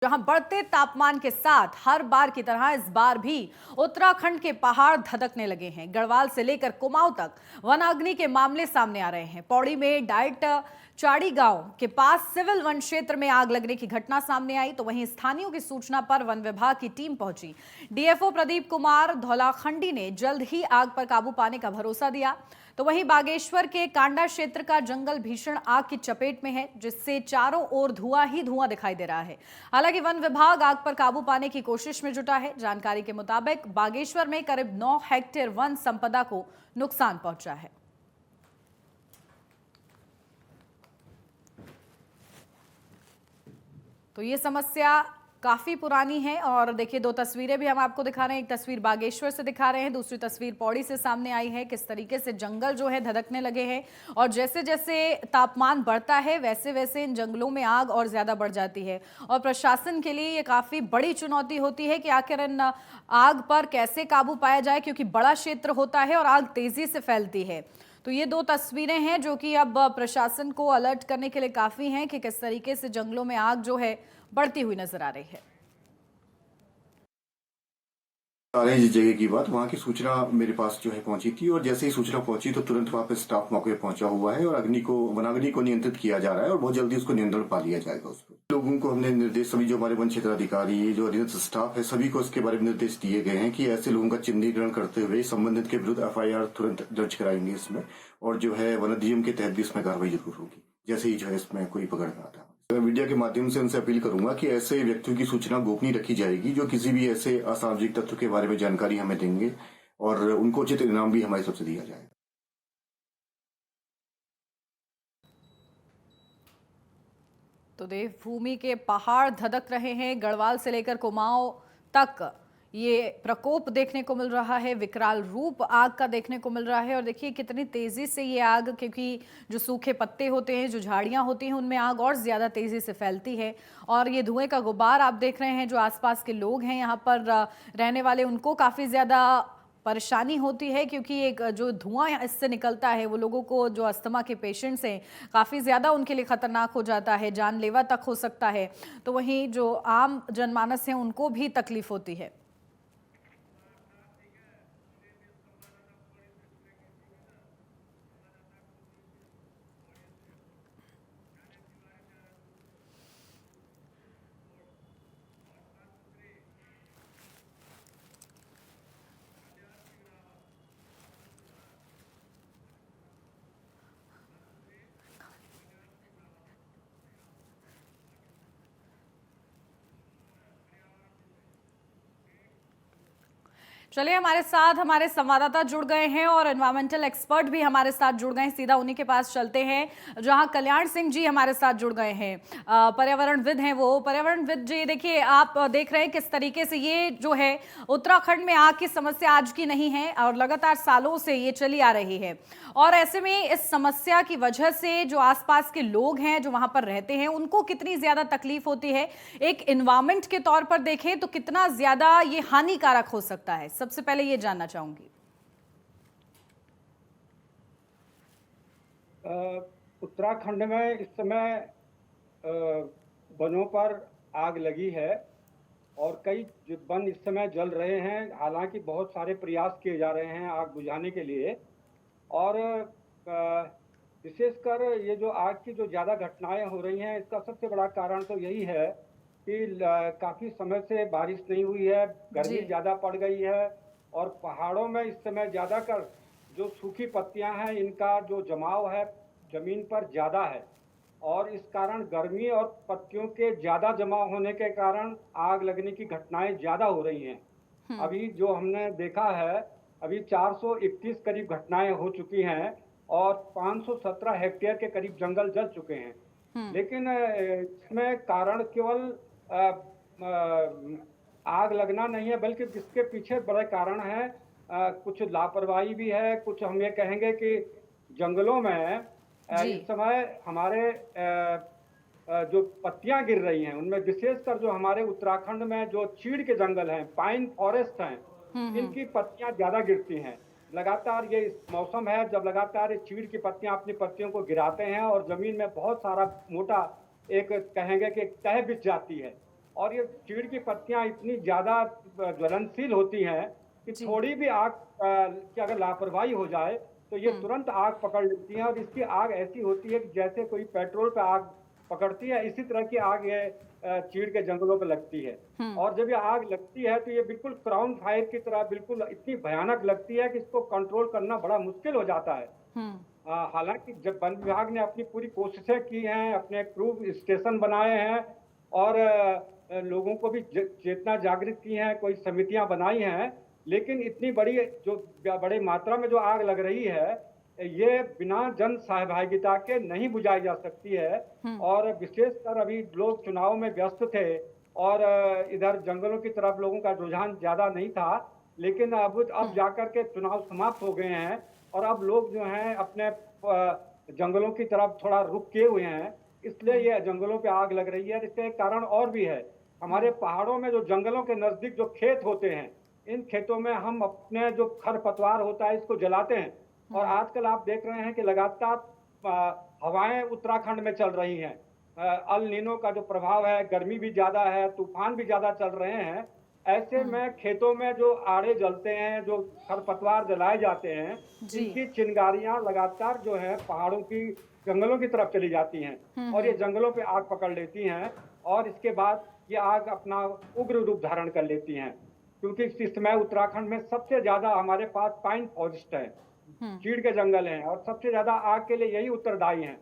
जहां बढ़ते तापमान के साथ हर बार की तरह इस बार भी उत्तराखंड के पहाड़ धधकने लगे हैं। गढ़वाल से लेकर कुमाऊं तक वनाग्नि के मामले सामने आ रहे हैं। पौड़ी में डाइट चाड़ी गांव के पास सिविल वन क्षेत्र में आग लगने की घटना सामने आई, तो वहीं स्थानीयों की सूचना पर वन विभाग की टीम पहुंची। डीएफओ प्रदीप कुमार धौलाखंडी ने जल्द ही आग पर काबू पाने का भरोसा दिया। तो वहीं बागेश्वर के कांडा क्षेत्र का जंगल भीषण आग की चपेट में है, जिससे चारों ओर धुआं ही धुआं दिखाई दे रहा है। हालांकि वन विभाग आग पर काबू पाने की कोशिश में जुटा है। जानकारी के मुताबिक बागेश्वर में करीब 9 हेक्टेयर वन संपदा को नुकसान पहुंचा है। तो ये समस्या काफी पुरानी है और देखिए, दो तस्वीरें भी हम आपको दिखा रहे हैं। एक तस्वीर बागेश्वर से दिखा रहे हैं, दूसरी तस्वीर पौड़ी से सामने आई है। किस तरीके से जंगल जो है धधकने लगे हैं और जैसे जैसे तापमान बढ़ता है वैसे वैसे इन जंगलों में आग और ज्यादा बढ़ जाती है। और प्रशासन के लिए ये काफी बड़ी चुनौती होती है कि आखिर इन आग पर कैसे काबू पाया जाए, क्योंकि बड़ा क्षेत्र होता है और आग तेजी से फैलती है। तो ये दो तस्वीरें हैं जो कि अब प्रशासन को अलर्ट करने के लिए काफी हैं कि किस तरीके से जंगलों में आग जो है बढ़ती हुई नजर आ रही है। जिस जगह की बात, वहाँ की सूचना मेरे पास जो है पहुंची थी और जैसे ही सूचना पहुंची तो तुरंत वहाँ पे स्टाफ मौके पे पहुंचा हुआ है और वनाग्नि को नियंत्रित किया जा रहा है और बहुत जल्दी उसको नियंत्रण पा लिया जाएगा। उस पर लोगों को हमने निर्देश, सभी जो हमारे वन क्षेत्र अधिकारी, जो अधीनस्थ स्टाफ है, सभी को इसके बारे में निर्देश दिए गए हैं कि ऐसे लोगों का चिन्हीकरण करते हुए संबंधित के विरुद्ध FIR तुरंत दर्ज कराएंगे इसमें, और जो है वन अधिनियम के तहत भी इसमें कार्रवाई जरूर होगी जैसे ही जो है इसमें कोई पकड़ में आता है। मैं मीडिया के माध्यम से उनसे अपील करूंगा कि ऐसे व्यक्तियों की सूचना गोपनीय रखी जाएगी जो किसी भी ऐसे असामाजिक तत्व के बारे में जानकारी हमें देंगे और उनको उचित इनाम भी हमारी तरफ से दिया जाएगा। तो देवभूमि के पहाड़ धधक रहे हैं। गढ़वाल से लेकर कुमाऊं तक ये प्रकोप देखने को मिल रहा है। विकराल रूप आग का देखने को मिल रहा है और देखिए कितनी तेजी से ये आग, क्योंकि जो सूखे पत्ते होते हैं, जो झाड़ियां होती हैं, उनमें आग और ज्यादा तेजी से फैलती है। और ये धुएं का गुबार आप देख रहे हैं। जो आसपास के लोग हैं यहाँ पर रहने वाले, उनको काफी ज्यादा परेशानी होती है, क्योंकि एक जो धुआं इससे निकलता है वो लोगों को, जो अस्थमा के पेशेंट्स हैं, काफ़ी ज़्यादा उनके लिए ख़तरनाक हो जाता है, जानलेवा तक हो सकता है। तो वहीं जो आम जनमानस हैं उनको भी तकलीफ होती है। चलिए, हमारे साथ हमारे संवाददाता जुड़ गए हैं और एनवायरमेंटल एक्सपर्ट भी हमारे साथ जुड़ गए हैं। सीधा उन्हीं के पास चलते हैं जहां कल्याण सिंह जी हमारे साथ जुड़ गए हैं। पर्यावरणविद हैं वो। पर्यावरणविद जी, देखिए, आप देख रहे हैं किस तरीके से ये जो है उत्तराखंड में आग की समस्या आज की नहीं है और लगातार सालों से ये चली आ रही है। और ऐसे में इस समस्या की वजह से जो आसपास के लोग हैं, जो वहां पर रहते हैं, उनको कितनी ज्यादा तकलीफ होती है, एक एनवायरमेंट के तौर पर देखें तो कितना ज्यादा ये हानिकारक हो सकता है, सबसे पहले ये जानना चाहूंगी। उत्तराखंड में इस समय वनों पर आग लगी है और कई वन इस समय जल रहे हैं। हालांकि बहुत सारे प्रयास किए जा रहे हैं आग बुझाने के लिए, और विशेषकर ये जो आग की जो ज़्यादा घटनाएं हो रही हैं, इसका सबसे बड़ा कारण तो यही है कि काफ़ी समय से बारिश नहीं हुई है, गर्मी ज़्यादा पड़ गई है और पहाड़ों में इस समय ज़्यादातर जो सूखी पत्तियां हैं, इनका जो जमाव है ज़मीन पर ज़्यादा है और इस कारण गर्मी और पत्तियों के ज़्यादा जमा होने के कारण आग लगने की घटनाएं ज़्यादा हो रही हैं। अभी जो हमने देखा है, अभी 431 करीब घटनाएं हो चुकी हैं और 517 हेक्टेयर के करीब जंगल जल चुके हैं। लेकिन इसमें कारण केवल आग लगना नहीं है, बल्कि इसके पीछे बड़े कारण हैं। कुछ लापरवाही भी है, कुछ हम ये कहेंगे कि जंगलों में इस समय हमारे जो पत्तियां गिर रही हैं, उनमें विशेषकर जो हमारे उत्तराखंड में जो चीड़ के जंगल हैं, पाइन फॉरेस्ट हैं, इनकी पत्तियां ज्यादा गिरती हैं। लगातार ये मौसम है जब लगातार चीड़ की पत्तियां अपनी पत्तियों को गिराते हैं और जमीन में बहुत सारा मोटा, एक कहेंगे कि तह बिछ जाती है और ये चीड़ की पत्तियां इतनी ज्यादा ज्वलनशील होती हैं कि जी। थोड़ी भी आग की अगर लापरवाही हो जाए तो ये तुरंत आग पकड़ लेती हैं, और इसकी आग ऐसी होती है कि जैसे कोई पेट्रोल पे आग पकड़ती है, इसी तरह की आग ये चीड़ के जंगलों पे लगती है। और जब ये आग लगती है तो ये बिल्कुल क्राउन फायर की तरह बिल्कुल इतनी भयानक लगती है कि इसको कंट्रोल करना बड़ा मुश्किल हो जाता है। हालांकि जब वन विभाग ने अपनी पूरी कोशिशें की हैं, अपने क्रू स्टेशन बनाए हैं और लोगों को भी चेतना जागृत की है, कोई समितियां बनाई हैं, लेकिन इतनी बड़ी जो बड़ी मात्रा में जो आग लग रही है, ये बिना जन सहभागिता के नहीं बुझाई जा सकती है। और विशेषकर अभी लोग चुनाव में व्यस्त थे और इधर जंगलों की तरफ लोगों का रुझान ज्यादा नहीं था, लेकिन अब जाकर के चुनाव समाप्त हो गए हैं और अब लोग जो हैं अपने जंगलों की तरफ थोड़ा रुख किए हुए हैं, इसलिए ये जंगलों पे आग लग रही है। इसका एक कारण और भी है, हमारे पहाड़ों में जो जंगलों के नजदीक जो खेत होते हैं, इन खेतों में हम अपने जो खरपतवार होता है इसको जलाते हैं। और आजकल आप देख रहे हैं कि लगातार हवाएं उत्तराखंड में चल रही हैं, अल नीनो का जो प्रभाव है, गर्मी भी ज्यादा है, तूफान भी ज्यादा चल रहे हैं। ऐसे में खेतों में जो आड़े जलते हैं, जो खरपतवार जलाए जाते हैं, इनकी चिंगारियां लगातार जो है पहाड़ों की जंगलों की तरफ चली जाती हैं और ये जंगलों पे आग पकड़ लेती हैं और इसके बाद ये आग अपना उग्र रूप धारण कर लेती हैं। क्योंकि इस समय उत्तराखंड में सबसे ज्यादा हमारे पास पाइन फॉरेस्ट है, चीड़ के जंगल हैं और सबसे ज्यादा आग के लिए यही उत्तरदायी हैं।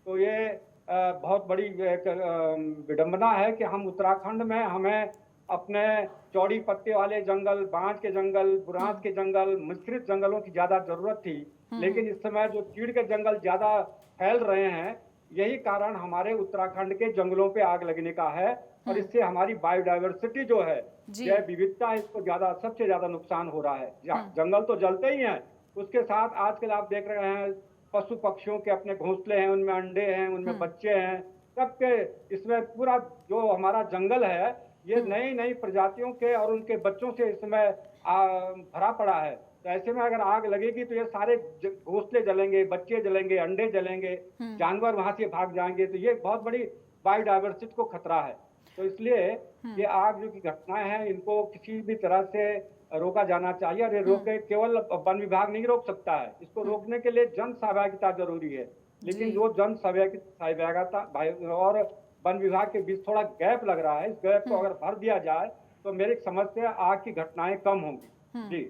तो ये बहुत बड़ी विडंबना है कि हम उत्तराखंड में हमें अपने चौड़ी पत्ते वाले जंगल, बांज के जंगल, बुरांस के जंगल, मिश्रित जंगलों की ज्यादा जरूरत थी, लेकिन इस समय जो चीड़ के जंगल ज्यादा फैल रहे हैं, यही कारण हमारे उत्तराखंड के जंगलों पे आग लगने का है। और इससे हमारी बायोडायवर्सिटी जो है, जैव विविधता, इसको सबसे ज्यादा नुकसान हो रहा है। जंगल तो जलते ही हैं, उसके साथ आजकल आप देख रहे हैं पशु पक्षियों के अपने घोंसले हैं, उनमें अंडे हैं, उनमें बच्चे हैं, सबके इसमें पूरा जो हमारा जंगल है ये नई नई प्रजातियों के और उनके बच्चों से इसमें भरा पड़ा है। तो ऐसे में अगर आग लगेगी तो ये सारे घोंसले जलेंगे, बच्चे जलेंगे, अंडे जलेंगे, जानवर वहां से भाग जाएंगे, तो ये बहुत बड़ी बायोडायवर्सिटी को खतरा है। तो इसलिए ये आग जो की घटनाएं हैं, इनको किसी भी तरह से रोका जाना चाहिए। और ये रोके केवल वन विभाग नहीं रोक सकता है, इसको रोकने के लिए जन सहभागिता जरूरी है। लेकिन जो जन सहभागिता और वन विभाग के बीच थोड़ा गैप लग रहा है, इस गैप को अगर भर दिया जाए तो मेरी समझ से आग की घटनाएं कम होंगी। जी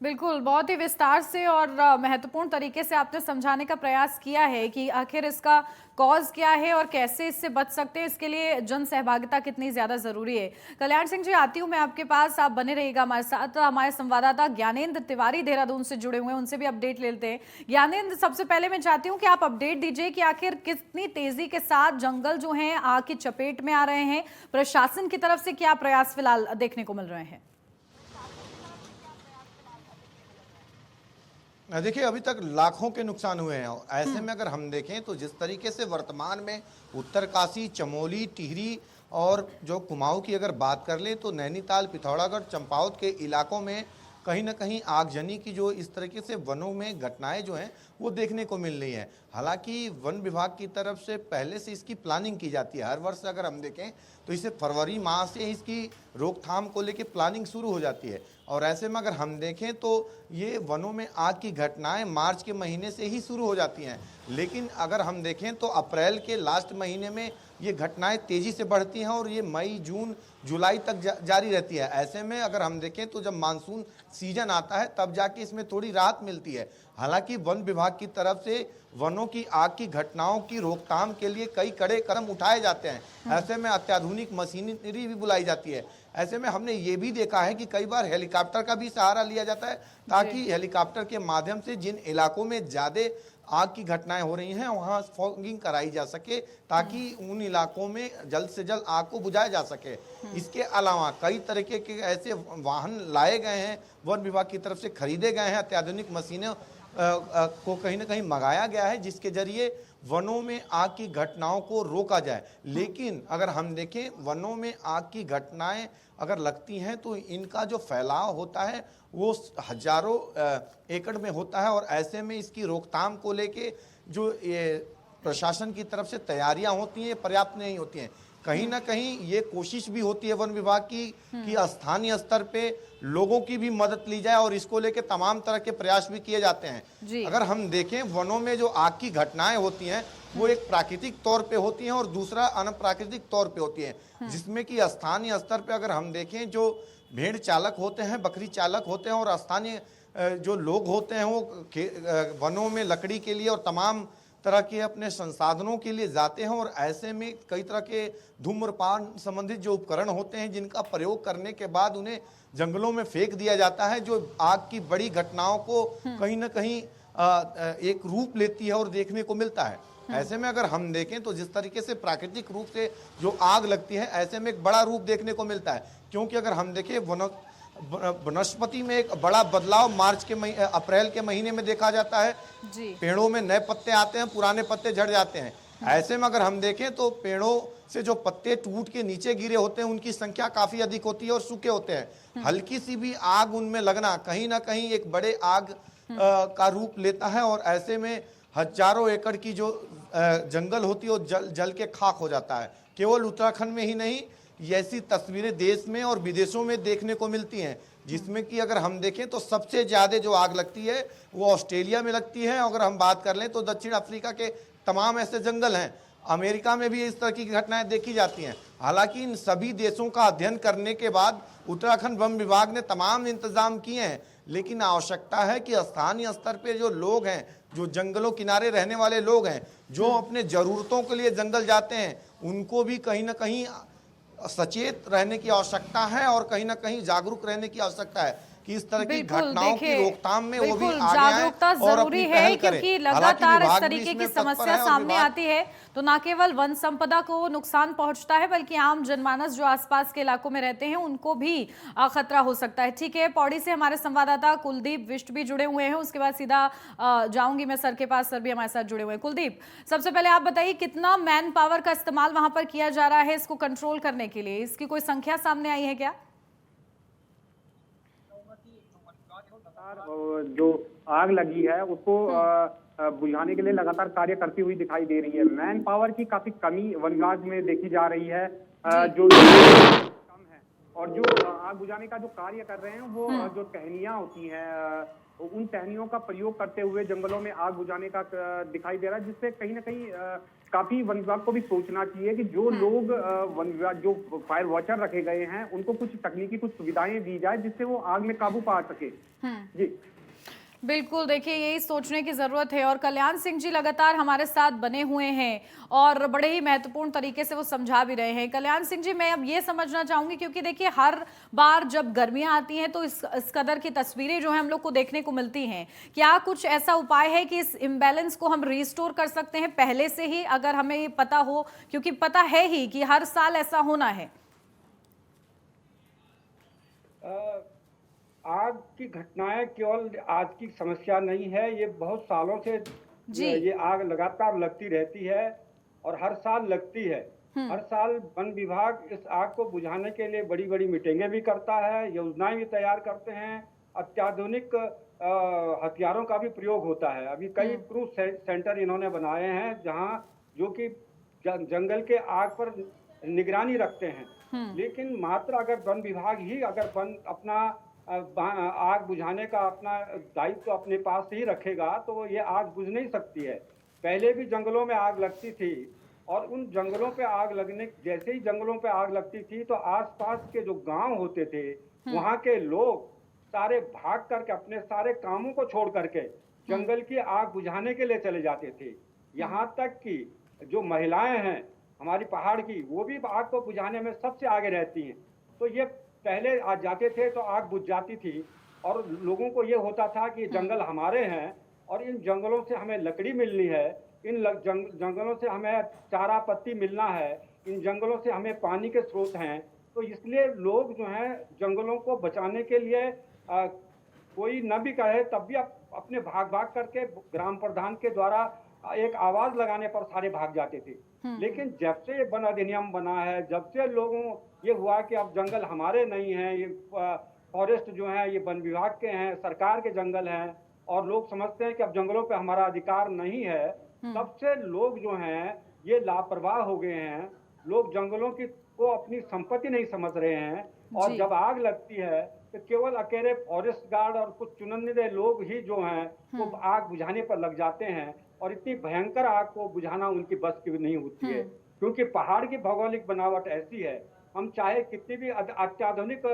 बिल्कुल, बहुत ही विस्तार से और महत्वपूर्ण तरीके से आपने समझाने का प्रयास किया है कि आखिर इसका कॉज क्या है और कैसे इससे बच सकते हैं, इसके लिए जन सहभागिता कितनी ज़्यादा ज़रूरी है। कल्याण सिंह जी, आती हूँ मैं आपके पास, आप बने रहिएगा हमारे साथ। हमारे संवाददाता ज्ञानेंद्र तिवारी देहरादून से जुड़े हुए हैं, उनसे भी अपडेट लेते हैं। ज्ञानेंद्र, सबसे पहले मैं चाहती हूँ कि आप अपडेट दीजिए कि आखिर कितनी तेज़ी के साथ जंगल जो हैं आग की चपेट में आ रहे हैं, प्रशासन की तरफ से क्या प्रयास फिलहाल देखने को मिल रहे हैं? देखिए, अभी तक लाखों के नुकसान हुए हैं। ऐसे में अगर हम देखें तो जिस तरीके से वर्तमान में उत्तरकाशी, चमोली, टिहरी और जो कुमाऊं की अगर बात कर लें तो नैनीताल, पिथौरागढ़, चंपावत के इलाकों में कहीं ना कहीं आगजनी की जो इस तरीके से वनों में घटनाएं जो हैं वो देखने को मिल रही हैं। हालांकि वन विभाग की तरफ से पहले से इसकी प्लानिंग की जाती है। हर वर्ष अगर हम देखें तो इसे फरवरी माह से इसकी रोकथाम को लेकर प्लानिंग शुरू हो जाती है। और ऐसे में अगर हम देखें तो ये वनों में आग की घटनाएं मार्च के महीने से ही शुरू हो जाती हैं, लेकिन अगर हम देखें तो अप्रैल के लास्ट महीने में ये घटनाएं तेज़ी से बढ़ती हैं और ये मई, जून, जुलाई तक जारी रहती है। ऐसे में अगर हम देखें तो जब मानसून सीजन आता है तब जाके इसमें थोड़ी राहत मिलती है। हालांकि वन विभाग की तरफ से वनों की आग की घटनाओं की रोकथाम के लिए कई कड़े कदम उठाए जाते हैं। ऐसे में अत्याधुनिक मशीनरी भी बुलाई जाती है। ऐसे में हमने ये भी देखा है कि कई बार हेलीकॉप्टर का भी सहारा लिया जाता है ताकि हेलीकॉप्टर के माध्यम से जिन इलाकों में ज़्यादा आग की घटनाएं हो रही हैं वहां फॉगिंग कराई जा सके ताकि उन इलाकों में जल्द से जल्द आग को बुझाया जा सके। इसके अलावा कई तरीके के ऐसे वाहन लाए गए हैं, वन विभाग की तरफ से खरीदे गए हैं, अत्याधुनिक मशीनें को कहीं ना कहीं मंगाया गया है जिसके जरिए वनों में आग की घटनाओं को रोका जाए। लेकिन अगर हम देखें वनों में आग की घटनाएं अगर लगती हैं तो इनका जो फैलाव होता है वो हजारों एकड़ में होता है और ऐसे में इसकी रोकथाम को लेके जो ये प्रशासन की तरफ से तैयारियां होती हैं पर्याप्त नहीं होती हैं। कहीं ना कहीं ये कोशिश भी होती है वन विभाग की कि स्थानीय स्तर पे लोगों की भी मदद ली जाए और इसको लेके तमाम तरह के प्रयास भी किए जाते जी। हैं। अगर हम देखें वनों में जो आग की घटनाएं होती हैं वो एक प्राकृतिक तौर पे होती हैं और दूसरा अनप्राकृतिक तौर पे होती है, जिसमें कि स्थानीय स्तर पे अगर हम देखें जो भेड़ चालक होते हैं, बकरी चालक होते हैं और स्थानीय जो लोग होते हैं वो वनों में लकड़ी के लिए और तमाम तरह के अपने संसाधनों के लिए जाते हैं और ऐसे में कई तरह के धूम्रपान संबंधित जो उपकरण होते हैं जिनका प्रयोग करने के बाद उन्हें जंगलों में फेंक दिया जाता है, जो आग की बड़ी घटनाओं को कहीं ना कहीं एक रूप लेती है और देखने को मिलता है। ऐसे में अगर हम देखें तो जिस तरीके से प्राकृतिक रूप से जो आग लगती है ऐसे में एक बड़ा रूप देखने को मिलता है, क्योंकि अगर हम देखें वनस्पति में एक बड़ा बदलाव अप्रैल के महीने में देखा जाता है जी। पेड़ों में नए पत्ते आते हैं, पुराने पत्ते झड़ जाते हैं। ऐसे में अगर हम देखें तो पेड़ों से जो पत्ते टूट के नीचे गिरे होते हैं उनकी संख्या काफी अधिक होती है और सूखे होते हैं। हल्की सी भी आग उनमें लगना कहीं ना कहीं एक बड़े आग का रूप लेता है और ऐसे में हजारों एकड़ की जो जंगल होती है वो जल के खाक हो जाता है। केवल उत्तराखंड में ही नहीं, ऐसी तस्वीरें देश में और विदेशों में देखने को मिलती हैं, जिसमें कि अगर हम देखें तो सबसे ज्यादा जो आग लगती है वो ऑस्ट्रेलिया में लगती है। अगर हम बात कर लें तो दक्षिण अफ्रीका के तमाम ऐसे जंगल हैं, अमेरिका में भी इस तरह की घटनाएं देखी जाती हैं। हालांकि इन सभी देशों का अध्ययन करने के बाद उत्तराखंड वन विभाग ने तमाम इंतजाम किए हैं, लेकिन आवश्यकता है कि स्थानीय स्तर पे जो लोग हैं, जो जंगलों किनारे रहने वाले लोग हैं, जो अपने जरूरतों के लिए जंगल जाते हैं, उनको भी कहीं ना कहीं सचेत रहने की आवश्यकता है और कहीं ना कहीं जागरूक रहने की आवश्यकता है कि इस तरह की घटनाओं की रोकथाम में वो भी आगे आए जागरूकता और जरूरी अपनी है, पहल करें। क्योंकि हालांकि लगातार इस विभाग भी तरीके की इसमें तत्पर समस्या है और सामने विभाग आती है तो ना केवल वन संपदा को नुकसान पहुंचता है बल्कि आम जनमानस जो आसपास के इलाकों में रहते हैं उनको भी खतरा हो सकता है। ठीक है, पौड़ी से हमारे संवाददाता कुलदीप विष्ट भी जुड़े हुए हैं, उसके बाद सीधा जाऊंगी मैं सर के पास, सर भी हमारे साथ जुड़े हुए हैं। कुलदीप, सबसे पहले आप बताइए कितना मैन पावर का इस्तेमाल वहां पर किया जा रहा है इसको कंट्रोल करने के लिए? इसकी कोई संख्या सामने आई है क्या? जो आग लगी है उसको बुझाने के लिए लगातार कार्य करती हुई दिखाई दे रही है। मैन पावर की काफी कमी वन विभाग में देखी जा रही है, जो कम है। और जो आग बुझाने का जो कार्य कर रहे हैं वो जो टहनियां होती हैं उन टहनियों का प्रयोग करते हुए जंगलों में आग बुझाने का दिखाई दे रहा है, जिससे कहीं ना कहीं काफी वन विभाग को भी सोचना चाहिए कि जो लोग वन विभाग जो फायर वॉचर रखे गए हैं उनको कुछ तकनीकी कुछ सुविधाएं दी जाए जिससे वो आग में काबू पा सके। जी बिल्कुल, देखिए यही सोचने की जरूरत है और कल्याण सिंह जी लगातार हमारे साथ बने हुए हैं और बड़े ही महत्वपूर्ण तरीके से वो समझा भी रहे हैं। कल्याण सिंह जी, मैं अब ये समझना चाहूंगी क्योंकि देखिए हर बार जब गर्मियां आती हैं तो इस कदर की तस्वीरें जो है हम लोग को देखने को मिलती हैं, क्या कुछ ऐसा उपाय है कि इस इम्बैलेंस को हम रिस्टोर कर सकते हैं पहले से ही, अगर हमें ये पता हो, क्योंकि पता है ही कि हर साल ऐसा होना है? आग की घटनाएं केवल आज की समस्या नहीं है, ये बहुत सालों से ये आग लगातार लगती रहती है और हर साल लगती है। हर साल वन विभाग इस आग को बुझाने के लिए बड़ी बड़ी मीटिंगें भी करता है, योजनाएं भी तैयार करते हैं, अत्याधुनिक हथियारों का भी प्रयोग होता है। अभी कई क्रूज सेंटर इन्होंने बनाए हैं जहां जो कि जंगल के आग पर निगरानी रखते हैं। लेकिन मात्र अगर वन विभाग ही अगर अपना आग बुझाने का अपना दायित्व तो अपने पास ही रखेगा तो ये आग बुझ नहीं सकती है। पहले भी जंगलों में आग लगती थी और उन जंगलों पे आग लगने, जैसे ही जंगलों पे आग लगती थी तो आसपास के जो गांव होते थे वहां के लोग सारे भाग करके अपने सारे कामों को छोड़ करके जंगल की आग बुझाने के लिए चले जाते थे। यहाँ तक कि जो महिलाएं हैं हमारी पहाड़ की, वो भी आग को बुझाने में सबसे आगे रहती हैं। तो ये पहले आज जाते थे तो आग बुझ जाती थी और लोगों को ये होता था कि जंगल हमारे हैं और इन जंगलों से हमें लकड़ी मिलनी है, इन जंगलों से हमें चारा पत्ती मिलना है, इन जंगलों से हमें पानी के स्रोत हैं। तो इसलिए लोग जो हैं जंगलों को बचाने के लिए कोई न भी कहे तब भी अपने भाग करके ग्राम प्रधान के द्वारा एक आवाज लगाने पर सारे भाग जाते थे। लेकिन जब से ये वन अधिनियम बना है, जब से लोगों ये हुआ कि अब जंगल हमारे नहीं हैं, ये फॉरेस्ट जो है ये वन विभाग के हैं, सरकार के जंगल हैं और लोग समझते हैं कि अब जंगलों पे हमारा अधिकार नहीं है, तब से लोग जो हैं ये लापरवाह हो गए हैं लोग जंगलों की को अपनी संपत्ति नहीं समझ रहे हैं, और जी। जब आग लगती है तो केवल अकेले फॉरेस्ट गार्ड और कुछ चुनिंदे लोग ही जो हैं वो आग बुझाने पर लग जाते हैं, और इतनी भयंकर आग को बुझाना उनकी बस की नहीं होती है, क्योंकि पहाड़ की भौगोलिक बनावट ऐसी है, हम चाहे कितनी भी अत्याधुनिक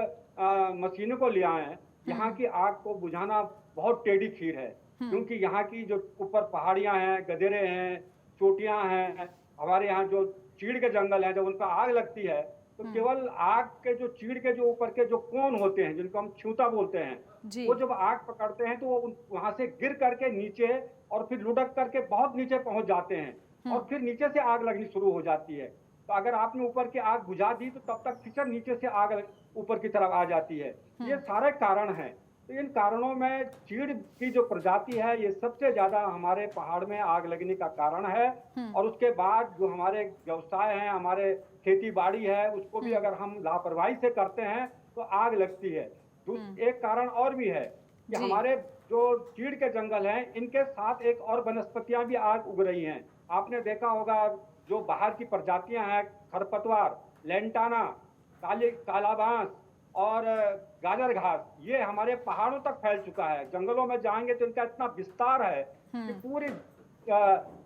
मशीनों को ले आए, यहाँ की आग को बुझाना बहुत टेढ़ी खीर है, क्योंकि यहाँ की जो ऊपर पहाड़ियां हैं, गदेरे हैं, चोटियां हैं, हमारे यहाँ जो चीड़ के जंगल हैं, जब उन पर आग लगती है तो केवल आग के जो चीड़ के जो ऊपर के जो कोन होते हैं, जिनको हम छूता बोलते हैं, जी। वो जब आग पकड़ते हैं तो वो वहां से गिर करके नीचे और फिर लुढ़क करके बहुत नीचे पहुंच जाते हैं, और फिर नीचे से आग लगनी शुरू हो जाती है। तो अगर आपने ऊपर की आग बुझा दी तो तब तक फिर नीचे से आग ऊपर की तरफ आ जाती है। ये सारे कारण हैं। तो इन कारणों में चीड़ की जो प्रजाति है ये सबसे ज्यादा हमारे पहाड़ में आग लगने का कारण है, और उसके बाद जो हमारे व्यवसाय हैं, हमारे खेती बाड़ी है, उसको भी अगर हम लापरवाही से करते हैं तो आग लगती है। एक कारण और भी है कि जी। हमारे जो चीड़ के जंगल हैं, इनके साथ एक और वनस्पतियां भी आग उग रही हैं। आपने देखा होगा जो बाहर की प्रजातियां हैं, खरपतवार, लेंटाना, काला बांस और गाजर घास, ये हमारे पहाड़ों तक फैल चुका है। जंगलों में जाएंगे तो इनका इतना विस्तार है कि पूरी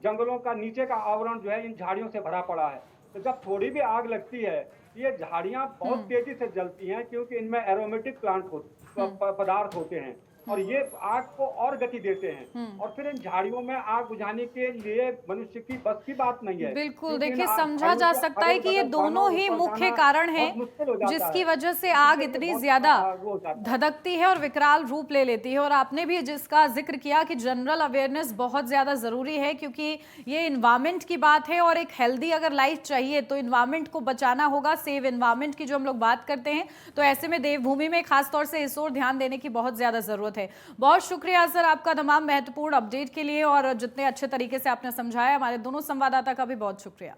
जंगलों का नीचे का आवरण जो है इन झाड़ियों से भरा पड़ा है। तो जब थोड़ी भी आग लगती है, ये झाड़ियां बहुत तेजी से जलती हैं, क्योंकि इनमें एरोमेटिक पदार्थ होते हैं, और ये आग को और गति देते हैं, और फिर इन झाड़ियों में आग बुझाने के लिए मनुष्य की बस की बात नहीं है। बिल्कुल, क्योंकि इन देखिए समझा झाड़ियों जा के सकता है कि ये अगल-बगल दोनों ही ऊपर मुख्य जाना कारण बहुत हैं मुश्किल हो जाता जिसकी है। वजह से इसलिए आग ये इतनी बहुत ज्यादा वो हो जाता है। धधकती है और विकराल रूप ले लेती है। और आपने भी जिसका जिक्र किया कि जनरल अवेयरनेस बहुत ज्यादा जरूरी है, क्योंकि ये इन्वायरमेंट की बात है, और एक हेल्दी अगर लाइफ चाहिए तो इन्वायरमेंट को बचाना होगा। सेव इन्वायरमेंट की जो हम लोग बात करते हैं, तो ऐसे में देवभूमि में खासतौर से इस ओर ध्यान देने की बहुत ज्यादा जरूरत है। बहुत शुक्रिया सर आपका तमाम महत्वपूर्ण अपडेट के लिए, और जितने अच्छे तरीके से आपने समझाया। हमारे दोनों संवाददाता का भी बहुत शुक्रिया।